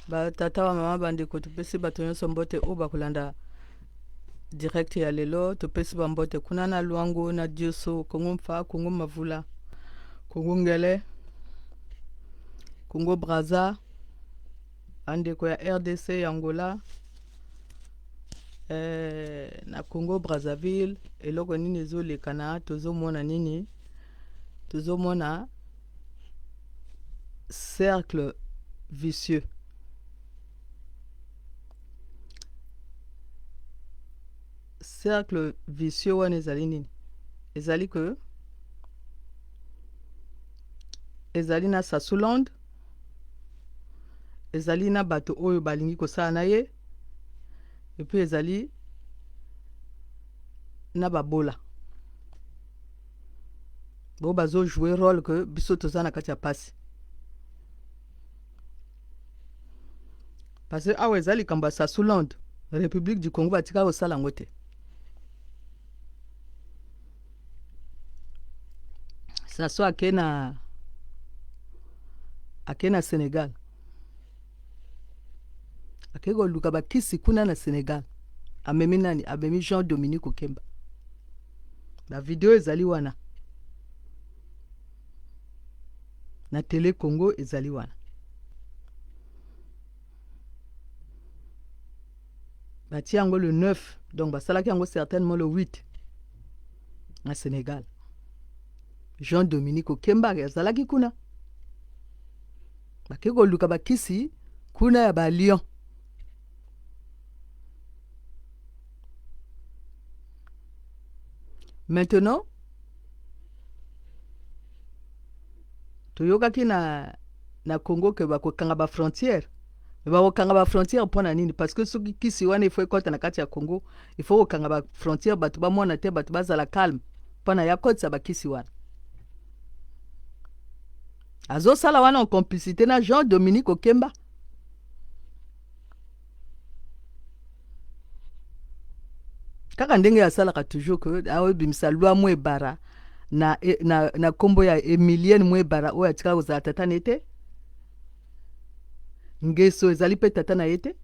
Ba tata wa mama bandeko topesi bato nyonso mbote oyo bakolanda direct ya lelo. Topesi bambote kuna na Luango na Dioso, Kongo Mfa, Kongo Mavula, Kongo Ngele, Kongo Brazza, bandeko ya RDC ya Angola, na Congo Brazzaville. Eloko nini ezolekana tozomona nini? Tozomona cercle vicieux. Cercle vicieux wana ezali nini? Ezali que ezali na Sasuland, ezali na bato oyo balingi kosala na ye, et puis ezali na babola bo bazo jouer rôle que biso toza na kati ya pasi. Parce que awa ezali kamba Sasuland, République du Congo batika kosala yango te. Saso ake na Sénégal, ake koluka bakisi kuna na Sénégal, amemi nani? Amemi Jean-Dominique Okemba. La video ezali wana na Télé Congo, ezali wana. Bati yango le 9, donc basalaki yango certainement le 8 na Sénégal. Jean-Dominique Okemba azalaki kuna, bake koluka bakisi kuna ya ba Lion. Maintenant toyokaki na Congo ke bakokanga ba frontière. Bakokanga ba frontière mpona nini? Parce que soki kisi wana il faut ekota na kati ya Congo, il faut kokanga ba frontière bato ba mona te, bato bazala calme mpona ya kotisa bakisi wana. Azo sala wana en complicité na Jean-Dominique Okemba. Kaka ndenge ya sala ka toujours que awe bimisa lwa mwebara na kombo ya Emilienne Mwebara oya tika kozala tata nete. Ngeso ezali pe tata na yete.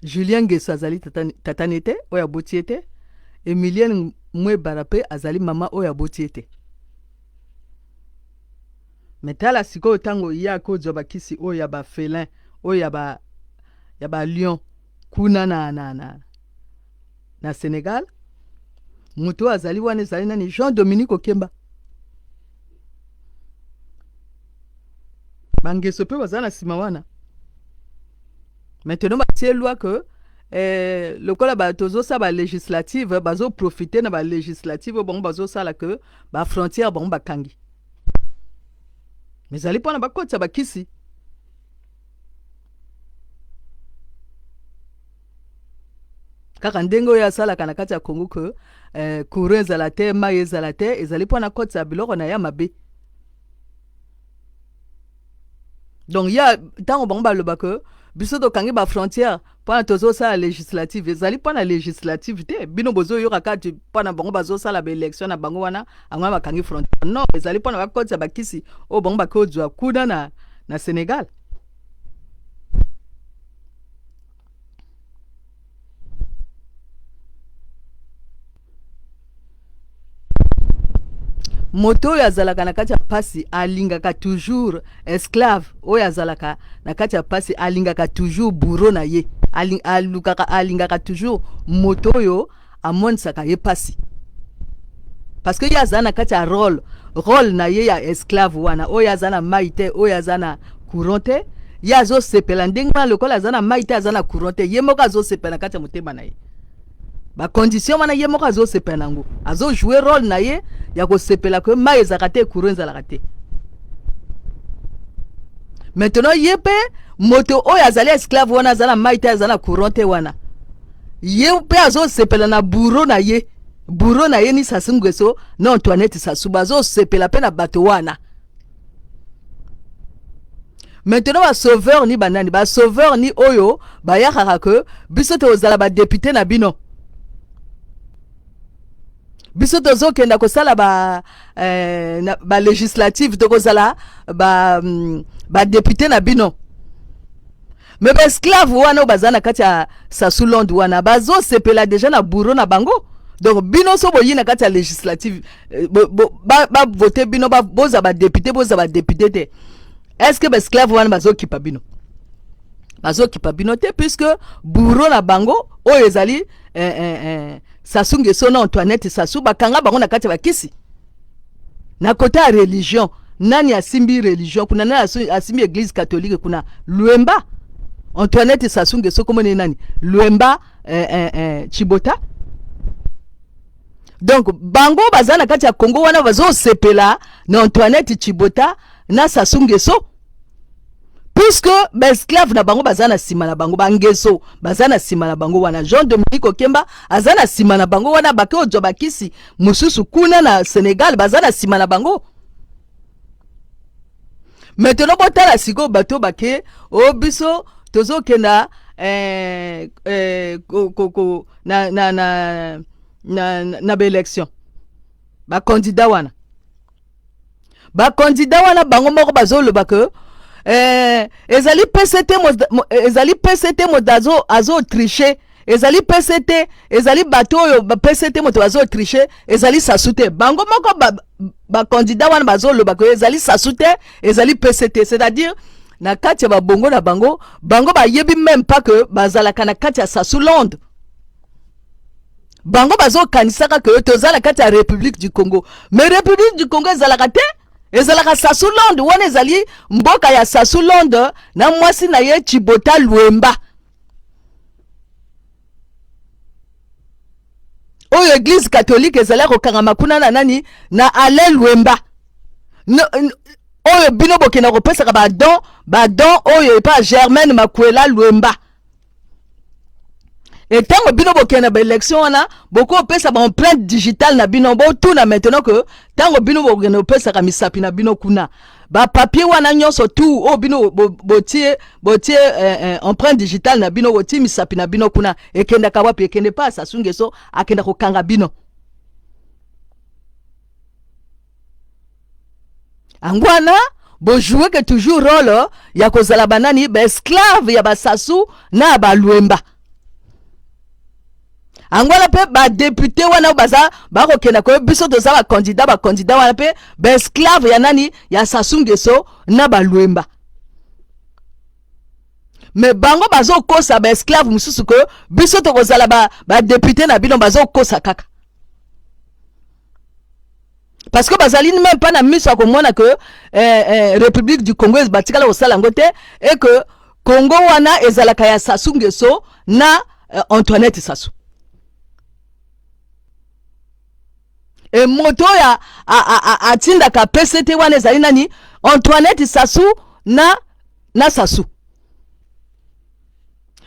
Julien Ngeso azali tata nete oya botiete. Emilienne Mwebara pe azali mama oya botiete. Metala siko tango ya kozo bakisi oya ba félin oya ba lion kuna na Sénégal. Muto azali wana ezali nani? Jean-Dominique Okemba. Bangeso pe bazana sima wana. Maintenant batie loi que lokola batozo sa ba législative bazo profiter na ba législative bon bazo sala que ba frontière bon bakangi. Mais ali pona bakotsa bakisi. Kaka ndenge oyo asalaka na kati ya Congo que courant ezala te, mai ezala te, ezali pona kotsa biloko na ya mabe. Donc ya tango bango baloba que biso tokangi ba frontière pona tozo sala législative, ezali pona législative te, bino bozo yoka kati pona bango bazo sala ba élection na bango wana angwa bakangi frontière. Non, ezali pona bakotsa bakisi o bango bakozwa kuna na Sénégal. Moto oyo azalaka na kati ya pasi alingaka toujours esclave, oyo azalaka na kati ya pasi alingaka toujours bourreau na ye, alingaka toujours moto oyo amonisaka ye pasi. Parce que ye azala na kati ya rôle na ye ya esclave wana, oyo azala na maite, oyo azala na courant te, ye azosepela ndenge wana lokola azala na maite azala na courant te, ye moko azosepela na kati ya motema na ye. Ba condition wana ye moko azosepela nango, azo jouer rôle na ye ya kosepela que mai ezalaka te, courant ezalaka te. Maintenant ye pe moto oyo azali esclave wana azala na maite azala na courant te wana, ye pe azosepela na bourreau na ye ni Sassou Nguesso na Antoinette Sassou bazosepela pe na bato wana. Maintenant ba sauveur ni banani, ba sauveur ni oyo bayakaka que biso te ozala ba député na bino. biso tozo kenda ko sala ba ba législative to ko sala ba député na bino. Mais ba esclave wana bazana kati ya Sasulonde wana bazo sepela déjà na bureau na bango. Donc bino so boyi na kati ya législative ba voter bino ba boza ba député te. Est-ce que ba esclave wana bazo kipa bino? Bazo kipa bino te puisque bureau na bango o ezali Sassou Nguesso na Antoinette Sassou bakanga bango na kati ya bakisi. Na côté ya religion, nani asimbi religion kuna nani asimbi église catholique kuna Luemba. Antoinette Sassou Nguesso komone nani? Luemba Chibota. Donc bango bazana kati ya Congo wana bazo sepela na Antoinette Chibota na Sassou Nguesso. Puisque esclave na bango bazana sima na bango bangeso bazana sima na bango wana Jean-Dominique Okemba azana sima na bango wana bake ojo bakisi mususu kuna na Sénégal bazana sima na bango. Maintenant botala siko bato bake obiso tozo kenda na élection ba candidat wana bango moko bazolo bake ezali PCT modazo azo tricher ezali PCT ezali bato oyo ba PCT moto azo tricher ezali Sassou bango moko ba candidat wana bazolo bake ezali Sassou ezali PCT, c'est-à-dire na kati ya babongo na bango ba yebi même pas que bazalaka na kati ya Sasulonde. Bango bazo kanisaka que tozala kati ya République du Congo, mais République du Congo ezalaka te, ezalaka Sasulonde wana ezali mboka ya Sasulonde na mwasi na ye Chibota Luemba. Oyo église catholique ezala kokanga kuna na nani na Ale Luemba. Oyo bino bokena kopesa ba don oyo pa Germaine Makwela Luemba. Et tant bino bokena ba élection wana boko pesa ba empreinte digitale na bino bo tout na maintenant que tant bino bokena pesa ka misapi na bino kuna ba papier wana nyonso tout o bino botie empreinte digitale na bino botie misapi na bino kuna ekenda ka wapi ekende pa Sassou Nguesso akenda kokanga bino. Angwana bo jouer que toujours rôle ya kozala banani ba esclave ya ba Sassou na ba Luemba. Angwana pe ba député wana baza ba kokena ko biso to za ba candidat wana pe ba esclave ya nani ya Sassou Nguesso na ba Luemba. Mais bango bazo kosa ba esclave mususu ko biso to kozala ba député na bino bazo kosa kaka. Parce que bazali même pas na miso akomona que République du Congo batikala osala ngote et que Congo wana ezalaka ya Sassou Nguesso na Antoinette Sassou. Et moto ya atinda ka PCT wana ezali nani Antoinette Sassou na Sassou.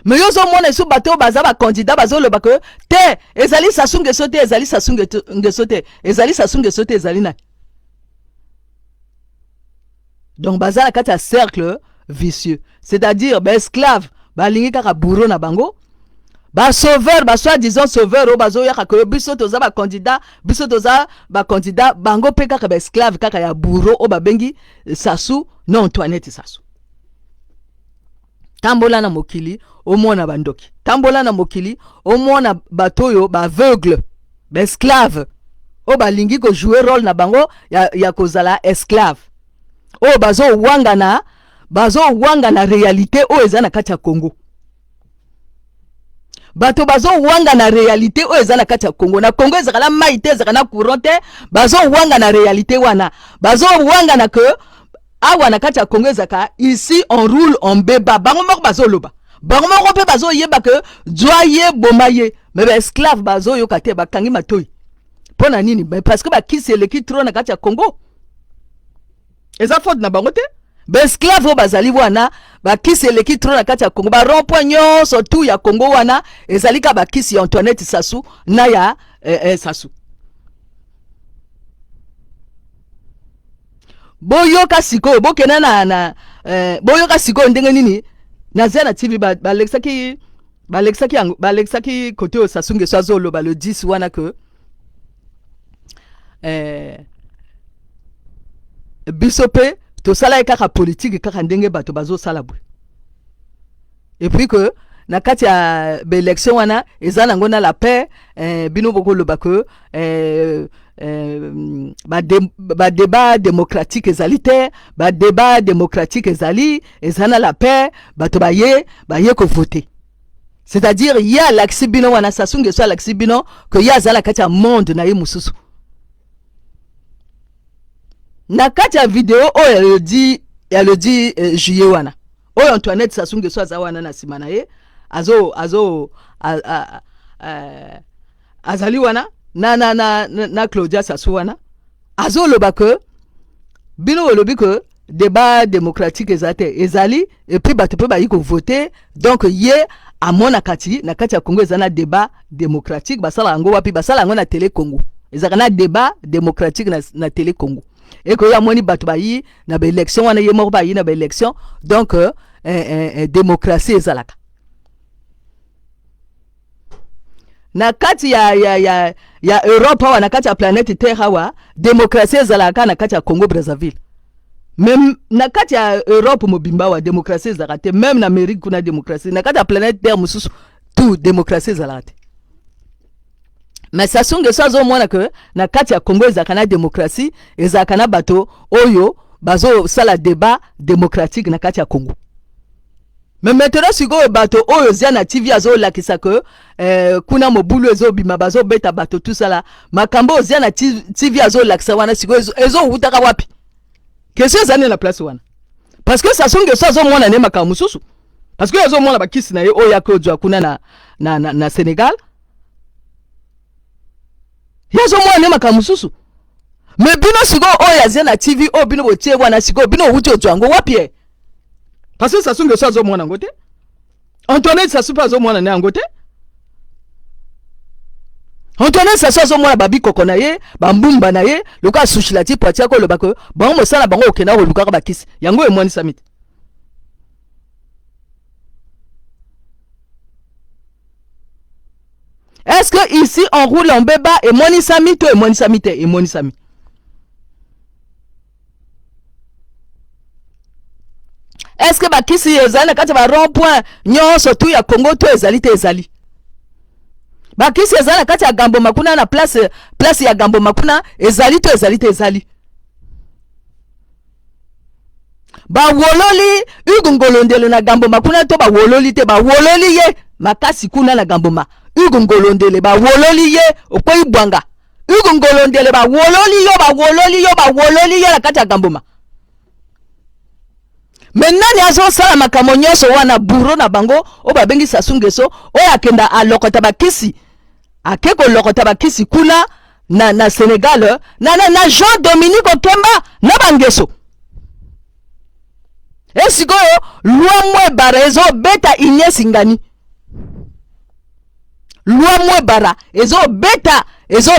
Mais yozo mona sou bato baza ba candidat bazo le bako te ezali Sassou Nguesso te ezali Sassou Nguesso te ezali Sassou Nguesso te ezali na. Donc baza la kati ya cercle vicieux, c'est-à-dire ba esclave ba lingi kaka bourreau na bango ba sauveur ba soi-disant sauveur o bazo ya ka biso toza ba candidat bango pe kaka ba esclave kaka ya bourreau o ba bengi Sassou non Antoinette Sassou. Tambola na mokili omona bandoki, tambola na mokili omona batoyo ba aveugle ba esclave o balingi ko jouer rôle na bango ya kozala esclave o bazo wanga na réalité o eza na kati ya Congo. Bato bazo wanga na réalité o eza na kati ya Congo. Na Congo ezaka na maite ezaka na courant te, bazo wanga na réalité wana bazo wanga na que awa na kati ya Congo ezaka ici on roule en béba bango moko bazo loba bango moko pe bazo yeba que joye bomaye mais ba esclave bazo yoka te bakangi matoi pona nini parce que ba kisi eleki trop na kati ya Congo eza faute na bango te ba esclave bazali wana ba kisi eleki trop na kati ya Congo ba rond-point nyonso tout ya Congo wana ezali ka ba kisi ya Antoinette Sassou na ya Sassou. Boyoka siko bokena na boyoka siko ndenge nini nazana TV balexaki kote Sassou Nguesso azolo ba le 10 wana que biso pe tosala kaka politique kaka ndenge bato bazosala boye. Et puis que na kati ya élection wana eza nango na la paix bino bokoloba ke ba débat démocratique ezali te, ba débat démocratique ezali ezana la paix, bato baye ko voter. C'est-à-dire il y a l'axi bino wana sasunge so l'axi bino que ya zala kati ya monde na ye mususu. Na kati ya vidéo oyo ya le dit juillet wana. Oyo Antoinette sasunge so azawana na sima na ye azali wana na Claudia Sassou wana azoloba ke bino olobi ke débat démocratique ezali et puis bato pe bayi ko voter donc ye amona kati na kati ya Congo ezana débat démocratique basala ngo wapi basala ngo na télé Congo ezaka na débat démocratique na télé Congo et que ya moni bato bayi na ba élection wana ye moko bayi na ba élection donc démocratie ezalaka na kati ya Europe wa na kati ya planète Terre wa démocratie ezalaka na kati ya Congo Brazzaville. Même na kati ya Europe mobimba wa démocratie ezalaka même na Amérique kuna démocratie na kati ya planète Terre mususu tout démocratie ezalaka. Mais ça songe so zo mona que na kati ya Congo ezalaka na démocratie ezalaka na bato oyo bazo sala débat démocratique na kati ya Congo. Mais maintenant si go bato oyo zia na TV azo lakisa que kuna mobulu ezo bima bazo beta bato tout ça là makambo zia na TV azo lakisa wana si go ezo utaka wapi question zane na place wana parce que ça songe so zo mona ne makamu susu parce que ezo mona bakisi na ye oya ko jwa kuna na Sénégal yazo mona ne makamu susu mais bino si go oya zia na TV o bino botie wana si go bino uti ojwango wapi parce que ça songe so zo mona ngote Antoinette ça super zo mona ne ngote Antoinette ça so zo mona babi kokona ye bambumba na ye loka sushilati poatia ko lobako bango mosala bango okena ko luka ba kisi yango e moni samit. Est-ce que ici on roule en béba et moni samit ou et moni samite et moni samit? Est-ce que bakisi ezali kati ba rond-point nyonso tu ya Congo to ezali te ezali? Bakisi ezali kati ya Gambo Makuna na place ya Gambo Makuna ezali to ezali te ezali? Ba wololi ugungolondele na Gambo Makuna to ba wololi te ba wololi ye makasi kuna na Gambo ma ugungolondele ba wololi ye okoyi bwanga ugungolondele ba wololi yo na kati ya Gambo ma. Maintenant yazo sala makambo nyonso wana buro na bango o babengi sasungeso o akenda alokota bakisi akeko lokota bakisi kuna na Sénégal na Jean-Dominique Okemba na bangeso esiko loi mwe bara ezo beta Ignace Ngani loi mwe bara ezo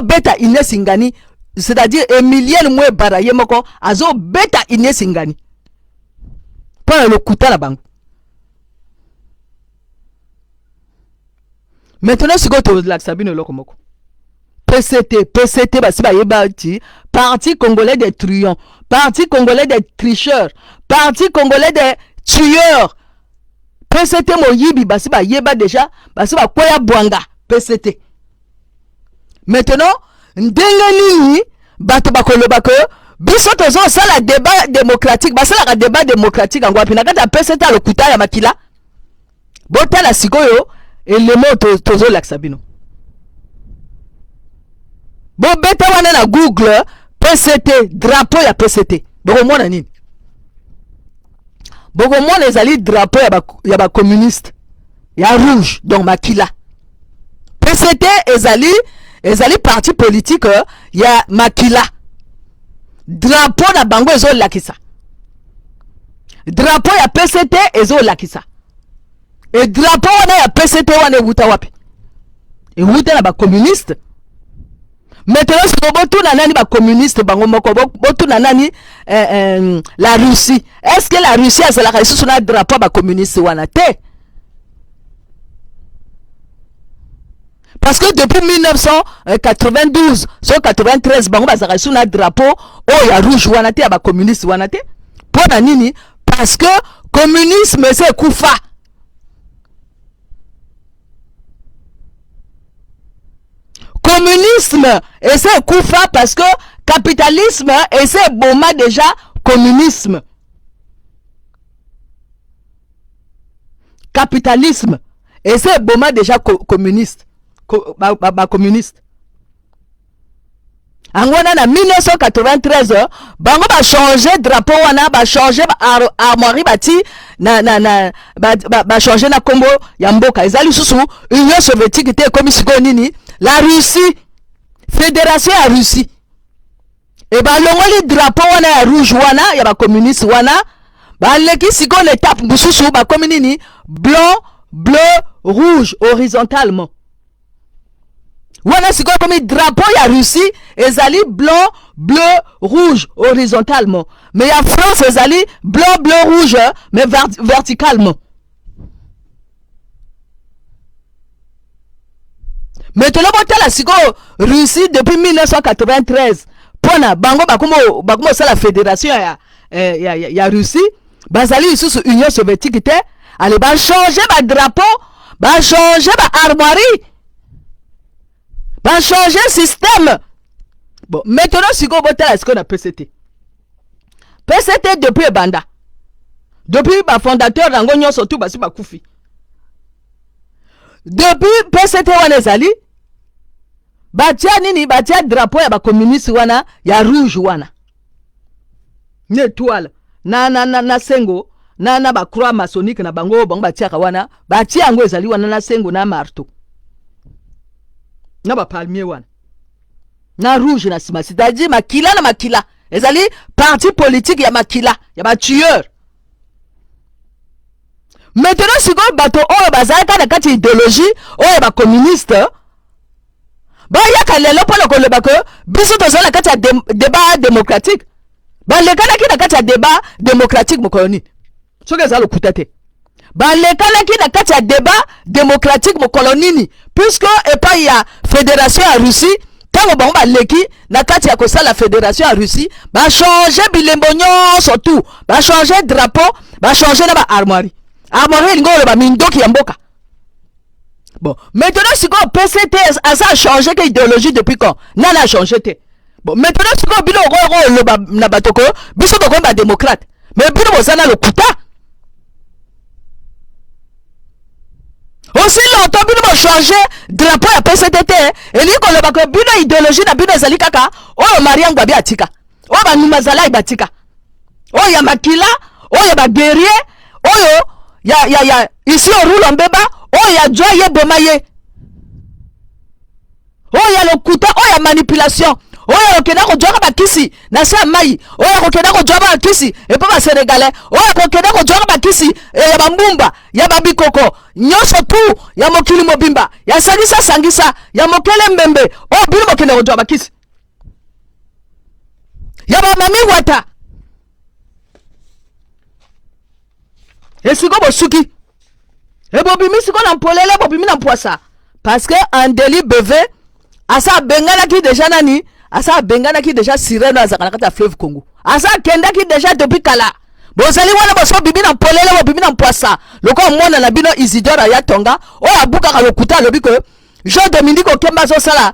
beta Ignace Ngani c'est-à-dire Emilien mwe bara yemoko azo beta Ignace Ngani pour le kuta la banque. Maintenant si go to la Sabine Lokomoko. PCT basi ba yebati Parti congolais des truands, Parti congolais des tricheurs, Parti congolais des tueurs. PCT moyibi basi ba yeba déjà basi ba koya bwanga PCT. Maintenant ndenge nini bato bakoloba ko biso tozo sala débat démocratique basala débat démocratique ngwa pina kata PCT le kuta ya makila botala sikoyo élément tozo laksabino bo beta wana na Google PCT drapeau ya PCT boko mona nini boko mona ezali drapeau ya ba communiste ya rouge donc makila PCT ezali parti politique ya makila drapeau na bango ezo lakisa drapeau ya PCT ezo lakisa et drapeau wana ya PCT wana euta wapi euta na ba communiste maintenant si botuna nani ba communiste bango moko botuna nani la Russie est-ce que la Russie a la sur na drapeau ba communiste wana te parce que depuis 1992 so 93 bango bazaka sous na drapeau oh ya rouge wana te ya ba communiste wana te pona nini parce que communisme c'est kufa. Communisme et c'est kufa parce que capitalisme et c'est boma déjà communisme. Capitalisme et c'est boma déjà communiste. Communiste. En na 1993 bango ba changer drapeau wana ba changer armoirie bati ba changer na kombo ya mboka ezali susu Union soviétique te comme siko nini la Russie fédération ya Russie et ba longoli drapeau wana ya rouge wana ya ba communiste wana ba leki siko l'étape mususu ba comme nini blanc bleu rouge horizontalement. Wana siko comme drapeau ya Russie ezali blanc bleu rouge horizontalement mais ya France ezali blanc bleu rouge mais verticalement. Maintenant botala siko Russie depuis 1993 pona bango bakumo ça la fédération ya Russie bazali sous Union soviétique te allez ba changer ba drapeau ba changer ba armoirie va changer système. Bon, maintenant si vous avez ce qu'on a PCT. PCT depuis Banda. Depuis le fondateur d'Angonio surtout basi bakoufi. Depuis PCT wana zali batia nini batia drapeau ya ba communiste wana ya rouge wana. Ni étoile na sengo na ba croix maçonnique na bango batia wana batia ngo ezali wana na sengo na marteau. Na ba palmier wana na rouge na sima c'est-à-dire makila na makila ezali parti politique ya makila ya ba tueur. Maintenant si go bato oyo bazalaka na kati idéologie oyo ba communiste ba yaka lelo polo ko leba ko biso tozala kati ya débat démocratique ba lekana ki na kati ya débat démocratique mokoloni soki ezala kutate ba lekana ki na kati ya débat démocratique mokolonini puisque epa ya fédération ya Russie tango bango ba leki na kati ya kosa la fédération ya Russie ba changer bilembo nyonso tout ba changer drapeau ba changer na ba armoirie lingo ba mindoki ya mboka. Bon maintenant si ko PCT a changé que idéologie depuis quand nana a changé te. Bon maintenant si ko bilo lo na batoko biso ko ba démocrate mais bilo bozana le kuta. Aussi longtemps bino ba changer drapeau ya PCT et li ko le ba ko bino idéologie na bino ezali kaka oyo Mariam Gwabi atika oyo ba numazala ibatika oyo ya makila oyo ya ba guerrier oyo ya ici au roule mbeba oyo ya joye bomaye oyo ya lokuta oyo ya manipulation oyo okenda ko joga bakisi na sa mai oyo okenda ko joga bakisi et pas ba sénégalais oyo okenda ko joga bakisi ya bambumba ya babikoko nyonso tout ya mokili mobimba ya sangisa sangisa ya mokele mbembe oyo bino okenda ko joga bakisi ya ba mami wata esiko bosuki ebobimi siko na mpolele bobimi na mpoisa parce que en délit beve asa bengana ki déjà nani asa bengana ki déjà sirène azakana kata fleuve Congo asa kenda ki déjà depuis kala bozali wana boso bibi na mpolele bobimi na mpoisa loko mona na bino Isidore ya tonga o abuka ka lokuta lobi ko Jean Dominique Okemba zo sala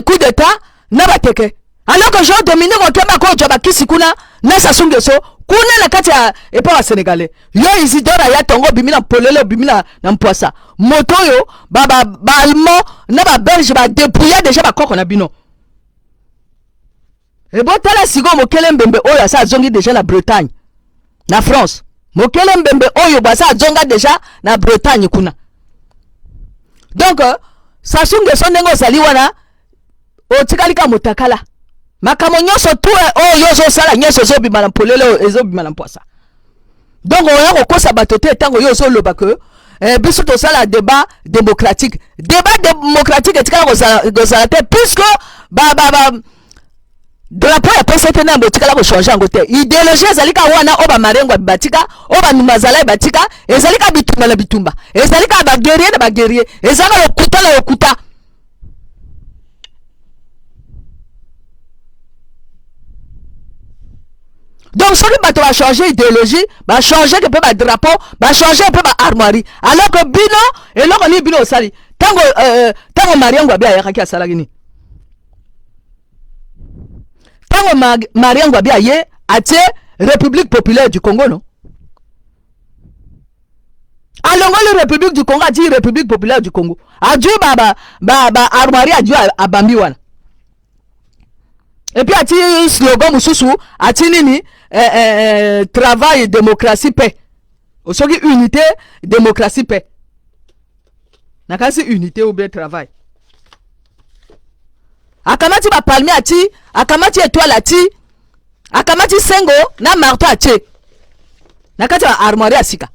coup d'état na bateke alors que Jean Dominique Okemba ko joba kisikuna na sasungeso kuna na kati ya epa wa sénégalais yo Isidore ya tongo bimina polele bimina na mpoisa moto yo ba allemand na ba belge ba dépouiller déjà ba koko na bino e botala sigo mokele mbembe oyo sa zongi déjà na Bretagne na France mokele mbembe oyo ba sa zonga déjà na Bretagne kuna donc sasungeso ndengo sali wana o tikalika motakala makamo nyonso tout oyo zo sala nyonso zo bimana polele ezo bimana mpoisa donc on a kosa batote tango yo zo loba que biso to sala débat démocratique etika ko sala puisque drapeau ya PCT na botikala ko changer en côté idéologie ezalika wana oba marengo batika oba numazala batika ezalika bitumba na bitumba ezalika ba guerrier na ba guerrier ezalika lokuta na lokuta. Donc ce qui va changer idéologie va changer que peut ba drapeau va changer peu ba armoirie alors que bino et là on est bino sali tango marengo bia ya ka sala gini tango marengo bia ye atie République populaire du Congo non alongo la République du Congo a dit République populaire du Congo a dit ba armoirie a dit a bambi wana et puis a dit slogan mususu a dit nini travail démocratie paix osoki unité démocratie paix nakasi unité ou bien travail akamati ba palmi ati akamati étoile ati akamati sengo na marteau ati nakati ba armoire asika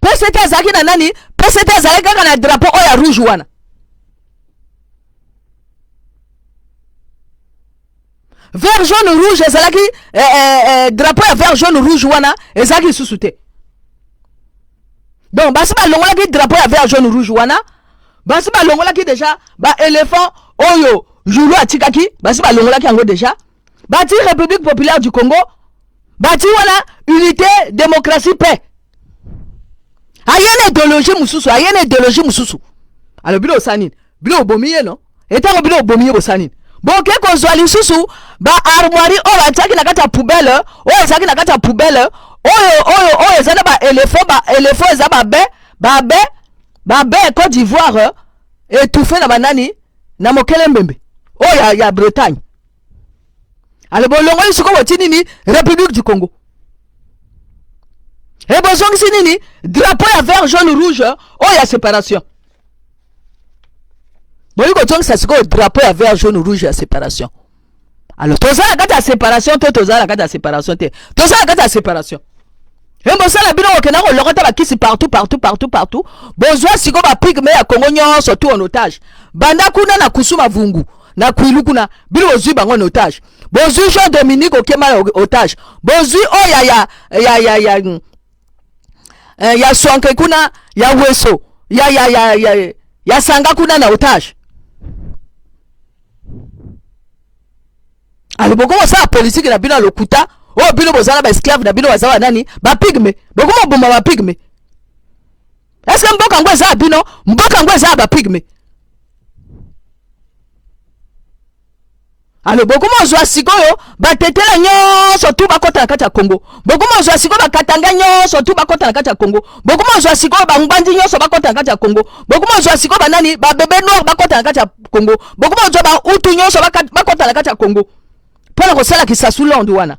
PCT zaki na nani PCT zaki kaka na drapeau oya rouge wana vert jaune rouge ezalaki drapeau ya vert jaune rouge wana ezalaki susu te. Donc basi ba longolaki drapeau ya vert jaune rouge wana basi ba longolaki déjà ba éléphant oyo julu atikaki basi ba longolaki yango déjà bati République populaire du Congo bati wana unité démocratie paix ayene idéologie mususu alors bilo sanine bilo bomiye non etango bilo bomiye bosanine bon ke ko zwali susu ba armoirie o bataki na kata poubelle o ezaki na kata poubelle oyo ezana ba éléphant eza ba be Côte d'Ivoire étouffé na banani na mokele mbembe o ya Bretagne ale bolongo lisuko botini ni République du Congo et bozongi sinini drapeau ya vert jaune rouge o ya séparation. Bon, il ça c'est drapeau à vert jaune rouge à séparation. Alors, tout ça la carte à séparation, tout ça la carte à séparation, tout ça la carte à séparation. Et bon ça la bino okena ko lokota ba kisi partout. Bonjour siko ba pigme ya Congo nyonso tout en otage. Banda kuna na kusuma vungu na kuilu kuna bino ozui bango en otage. Bonjour Jean Dominique okema otage. Bonjour oh ya Swanke kuna ya Weso ya Sanga kuna na otage. Alors boko ça politique na bino lokuta o bino bozala ba esclave na bino bazawa nani ba pigme boko mo bomba ba pigme est-ce que mboka ngweza bino mboka ngweza ba pigme alors boko mo zwa sikoyo ba tetela nyonso tu bakota na kati ya Congo boko mo zwa sikoyo ba katanga nyonso tu bakota na kati ya Congo boko mo zwa sikoyo ba ngbanji nyonso bakota na kati ya Congo boko mo zwa sikoyo ba nani ba bebe noir bakota na kati ya Congo boko mo zwa ba utu nyonso bakota na kati ya Congo pona ko sala kisasulondu wana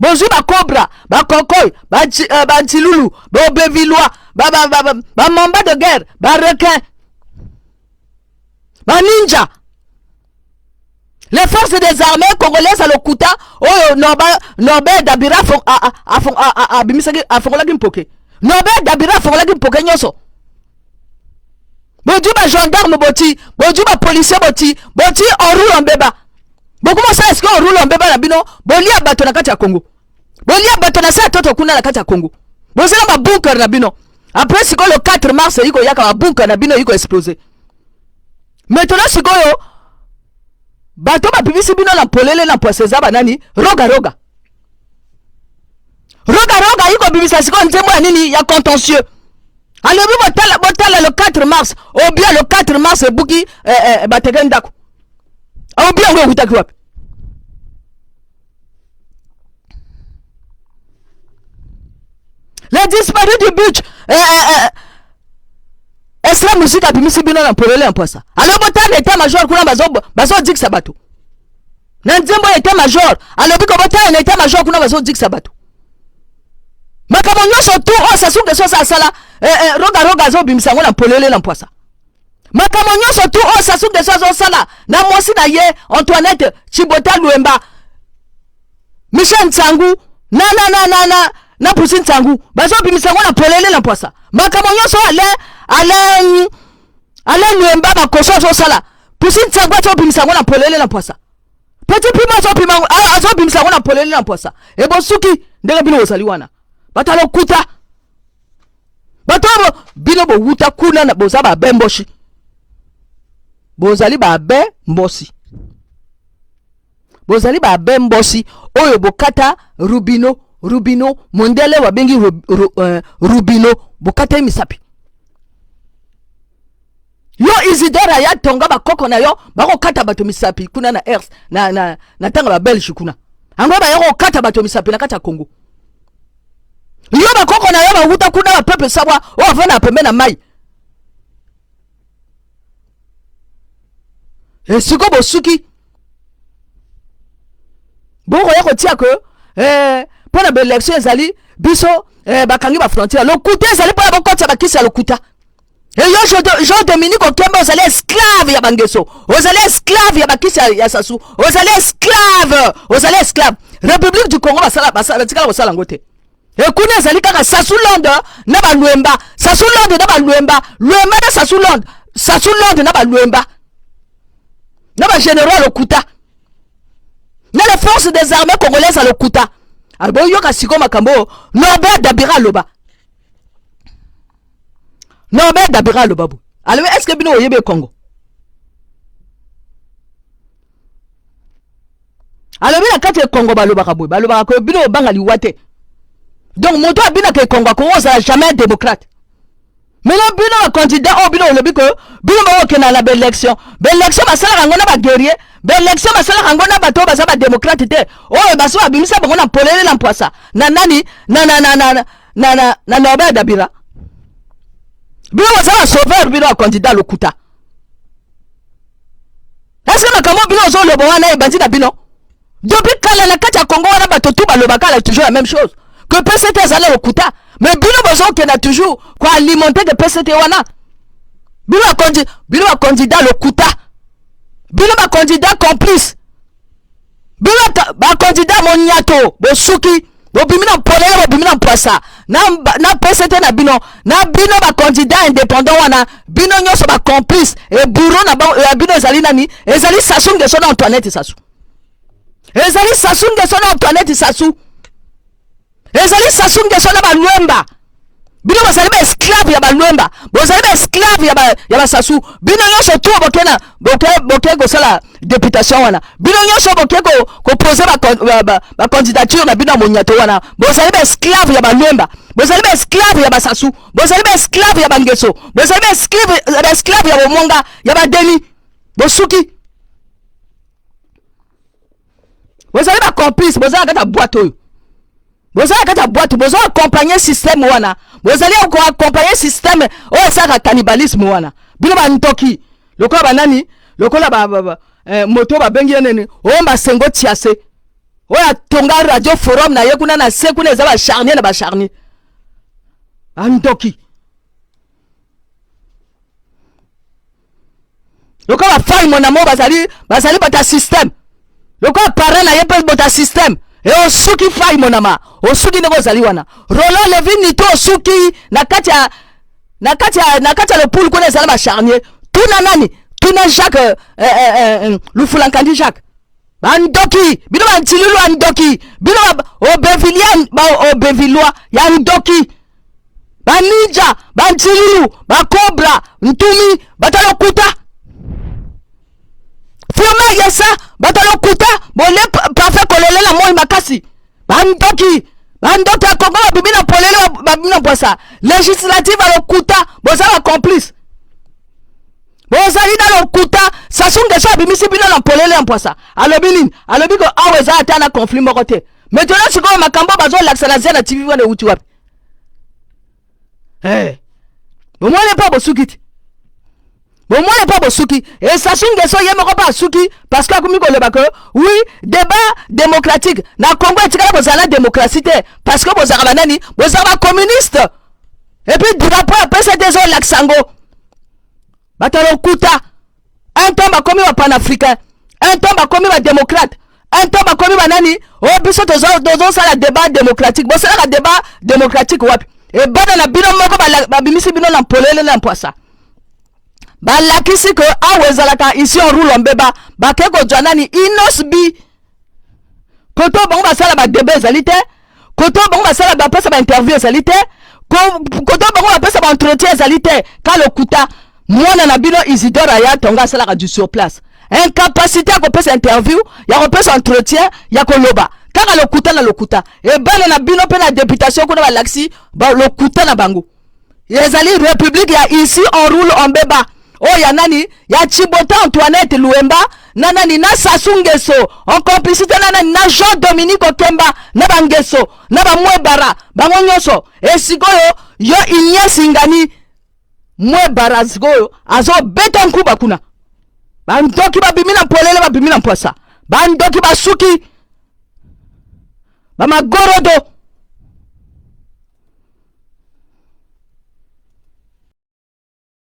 bonjour ba cobra ba kokoy ba ntilulu ba bevilwa ba mamba de guerre ba requin ba ninja les forces des armées congolaises à l'Okuta oh Norbert Dabira a bimisaki afongola kimpoke Norbert Dabira afongola kimpoke nyoso bonjour ba gendarme boti bonjour ba policier boti orulu mbeba bokuma sa est-ce que orulu mbeba na bino bolia bato na kati ya Congo bolia bato na sa toto kuna na kati ya Congo bozela ba bunker na bino après siko le 4 mars iko yaka ba bunker na bino iko exploser maintenant sikoyo bato ba bibisi bino na polele na poseza banani roga iko bibisa siko nzembo ya nini ya contentieux alors botala le 4 mars ou bien le 4 mars buki bateke ndako ou bien ngo kutaki wapi les disparus du but est-ce la musique a bimisi bino na polele en poisa alors botala état major kuna bazo diksa bato na nzembo état major alors biko botala état major kuna bazo diksa bato makambo nyonso tu o sasunge so sala roga zo bimisa ngo na polele na poisa makambo nyonso tu o sasunge so sala na mosi na ye Antoinette Chibota Luemba Michel Nsangu na Pusi Nsangu bazo bimisa ngo na polele na poisa makambo nyonso ale Luemba ba koso so sala Pusi ntangwa to bimisa ngona polele na posa. Petit pima to pima azo bimisa ngona polele na posa. E bosuki ndenge bino ozali wana. Batalo kuta. Batabo bino bo wuta kuna na boza ba bemboshi. Bozali ba be mbosi. Bozali ba be mbosi oyo bokata Rubino mondele wa bengi Rubino bokata misapi. Yo Isidora ya tonga ba koko na yo bako kata bato misapi kuna na Ers na tanga ba Belge kuna. Ango ba yo kata bato misapi na kata Congo. Yo ba koko na yo ba wuta kuna ba pepe sawa o avana pembe na mai. E siko bosuki. Boko ya ko tia ko pona be election ezali biso bakangi ba frontière lokuta ezali pona bokotsa bakisa lokuta. Et yo Jean Dominique Okemba ozali esclave ya bangeso, ozali esclave ya bakisa ya sasu, ozali esclave République du Congo basala tikala kosala ngote. Et kuna ezali kaka sasu Londres na ba Luemba, sasu Londres na ba Luemba, Luemba na sasu Londres na ba Luemba. Na ba général lokuta. Na les forces des armées congolaises à lokuta. Albo yo ka siko makambo Norbert Dabira loba. Norbert Dabira loba bu. Alors est-ce que bino oyebe Congo? Alors bino kati Congo baloba kabwe, baloba ko bino bangali wate. Donc moto abina ke Congo ko ça jamais démocrate. Mais non bino un candidat au bino lobi ko bino ba okena la belle élection. Belle élection basala ngona ba guerrier. L'élection basala ngona bato basaba démocrate te. Oh baso abimisa bango na polele na poisa. Na nani na Norbert Dabira. Bino basala sauveur bino candidat lokuta. Est-ce que makamo bino zo lobo wana e bandi na bino? Depuis kala na kati ya Congo wana bato tout baloba kala toujours la même chose. Que PCT azala lokuta. Mais bino bazo kena toujours quoi alimenter de PCT wana. Bino candidat lokuta. Bino ba candidat complice. Bino ba candidat moniato, bosuki, bobimina polele, bobimina poisa. Na PCT na bino ba candidat indépendant wana, bino nyoso ba complice et bourreau na bino ezali nani? Ezali Sassou Nguesso na Antoinette Sassou. Ezali Sassou Nguesso na Antoinette Sassou. Ezali Sassou Nguesso na ba Luemba. Bino bazali ba esclave ya ba Luemba, bozali ba esclave ya ba Sassou. Bino nyonso tout bokena boke ko sala députation wana. Bino nyonso boke ko poser ba candidature na bino moniato wana. Bozali ba esclave ya ba Luemba, bozali ba esclave ya ba Sassou, bozali ba esclave ya ba Nguesso, bozali ba esclave ya Bomonga, ya ba Deni. Bosuki. Bozali ba complice, bozali kata boîte oyo. Bozali kata boîte, bozali accompagner système wana. Bozali accompagner système oyo saka cannibalisme wana. Bino ba ntoki. Lokola banani? Lokola moto ba bengi nene. O ba sengo tiase. Oya tonga radio forum na ye kuna na se kuna eza ba charnier na ba charnier. Ntoki. Lokola fay mon amour bazali bata système. Lokola parent na ye pe bata système. Et osuki fai monama osuki ndeko zali wana Roland Levin nito osuki na kati ya le pool kone zala ba charnier tuna nani tuna Jacques Lufulankandi Jacques bandoki bino bantilu andoki bino Obevillois ya ndoki baninja bantilu bakobra ntumi batalo kuta Firma yesa batalo kuta bole parfait kolele la moi makasi bandoki Congo babina polele babina poisa législative alo kuta bozala complice bozali na lo kuta Sassou Nguesso abimisi bino na polele en poisa alobi ko aweza ata na conflit moko te maintenant siko makambo bazo laksala zena TV wana uti wapi bomone pa bosukiti bon moi n'est pas bosuki et Sassou Nguesso yemoko pas suki parce que comme ko lebako oui débat démocratique na Congo etikala bozala démocratie parce que bozala banani bozala communiste et puis drapeau après c'est des autres laksango batalo kuta un temps ba komi ba panafricain un temps ba komi ba démocrate un temps ba komi banani o biso tozo sala débat démocratique bo sala débat démocratique wapi et bana na bino moko ba bimisi bino na polele na poisa balakisi ko awezalaka ici on roule mbeba bakeko janani inosbi koto bango basala ba débat ezali te koto bango basala ba pesa ba interview ezali te koto bango bapesa ba entretien ezali te kalokuta mwana na bino Isidore ya tonga asala du sur place incapacité ya kopesa interview ya kopesa entretien ya koloba kaka lokuta na lokuta ebana na bino pe na députation kuna balaksi ba lokuta na bango ezali république ya ici on roule on beba oh ya nani ya Chibota Antoinette Luemba na nani na Sassou Nguesso en complicité na nani na Jean Dominique Okemba na bangeso na bamwebara bango nyonso esikoyo yo Ignace Ngani mwebara sikoyo azo beta nkuba kuna bandoki babimina polele babimina mposa bandoki basuki bamagorodo